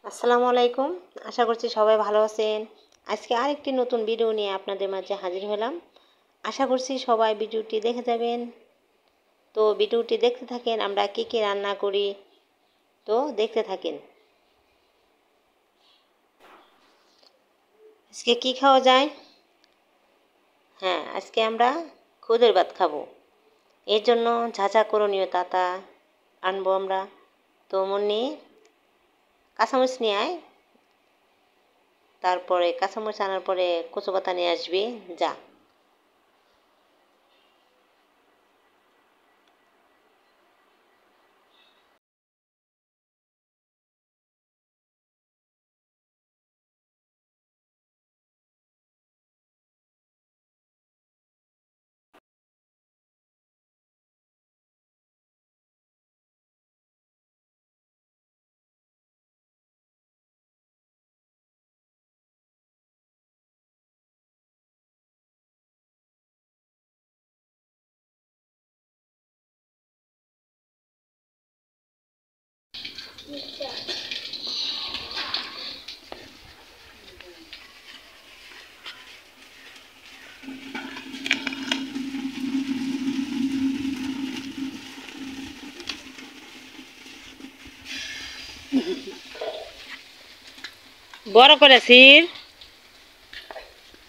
আসসালামু আলাইকুম। আশা করছি সবাই ভালো আছেন। আজকে আরেকটি নতুন ভিডিও নিয়ে আপনাদের মাঝে হাজির হলাম। আশা করছি সবাই ভিডিওটি দেখে যাবেন। তো ভিডিওটি দেখতে থাকেন, আমরা কী কী রান্না করি, তো দেখতে থাকেন। আজকে কি খাওয়া যায়? হ্যাঁ, আজকে আমরা খুদের ভাত খাবো। এর জন্য ঝাঁঝা করণীয় তাতা আনবো আমরা। তো মুন্নি কাঁচামরিচ নিয়ে আয়, তারপরে কাঁচামরিচ আনার পরে কচু পাতা নিয়ে আসবি, যা। বড় করে ছিঁড়,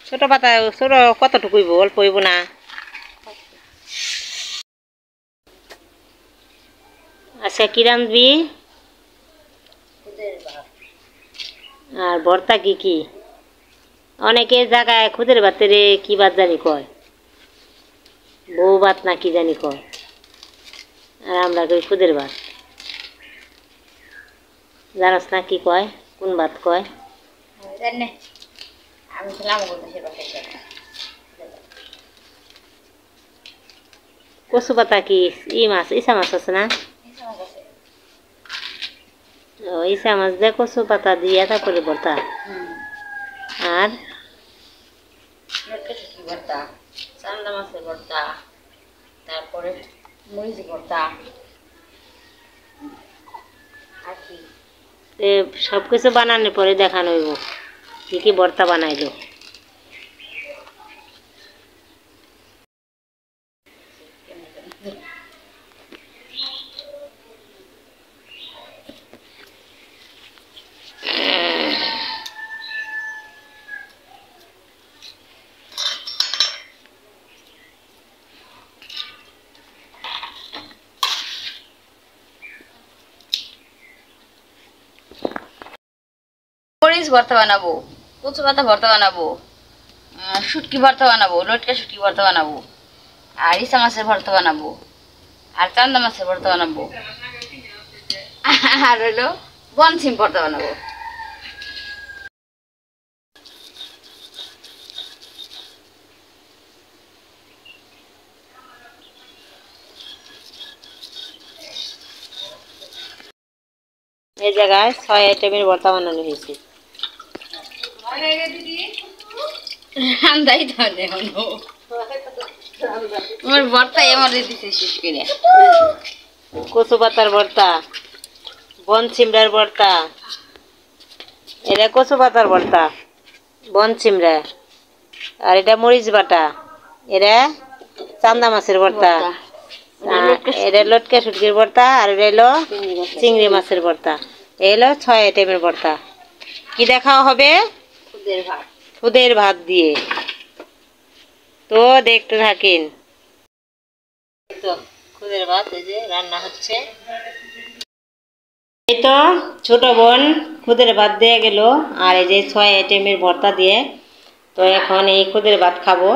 ছোট পাতা ছোট কতটুকু হইব, অল্প হইব না। আচ্ছা, কি রাঁধবি? আর ভর্তা কি কি? অনেকের জায়গায় খুদের ভাতের কি ভাত জানি কয়, বউ ভাত না কি জানি কয়, আর আমরা কই খুদের ভাত। জানাস না কি কয়, কোন ভাত কয়? কচু পাতা কি মাছ, ইসা মাছ আছে না? ও, ইসা মাছ দিয়ে কচু পাতা দিয়ে তারপরে ভর্তা। আর ভর্তা, চান্দা মাছের ভর্তা, তারপরে মরিচ ভর্তা, আর কি সব কিছু বানানোর পরে দেখানো হইব কি কি ভর্তা বানাইলো। মরিচ ভর্তা বানাবো, কচু পাতা ভর্তা বানাবো, শুটকি ভর্তা বানাবো, লটকা শুটকি ভর্তা বানাবো, আর ইসা মাছের ভর্তা বানাবো, আর চান্দা মাছের ভর্তা বানাবো, আর হলো বনসিম ভর্তা বানাবো। এই জায়গায় 6 আইটেমের ভর্তা বানানো হয়েছে। আমার ভর্তা এমন দিতে শেষ করে। কচু পাতার ভর্তা, বন চিমড়ার ভর্তা, এটা কচু পাতার ভর্তা, বন চিমড়া, আর এটা মরিচ বাটা, এটা চান্দা মাছের ভর্তা, এটা লটকা শুটকির ভর্তা, আর এটা হলো চিংড়ি মাছের ভর্তা। এই হলো 6 আইটেমের ভর্তা। কি দেখাও হবে? খুদের ভাত দিয়ে। তো দেখতে থাকেন। তো খুদের ভাত এই যে রান্না হচ্ছে। এই তো ছোট বোন খুদের ভাত দিয়ে গেল, আর এই যে 6 আইটেমের ভর্তা দিয়ে। তো এখন এই খুদের ভাত খাবো।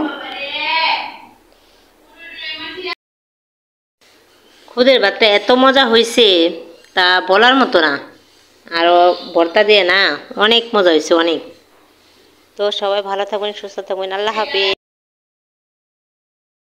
খুদের ভাতটা এত মজা হয়েছে তা বলার মতো না, আরও ভর্তা দিয়ে না অনেক মজা হয়েছে, অনেক। তো সবাই ভালো থাকবেন, সুস্থ থাকবেন, আল্লাহ হাফেজ।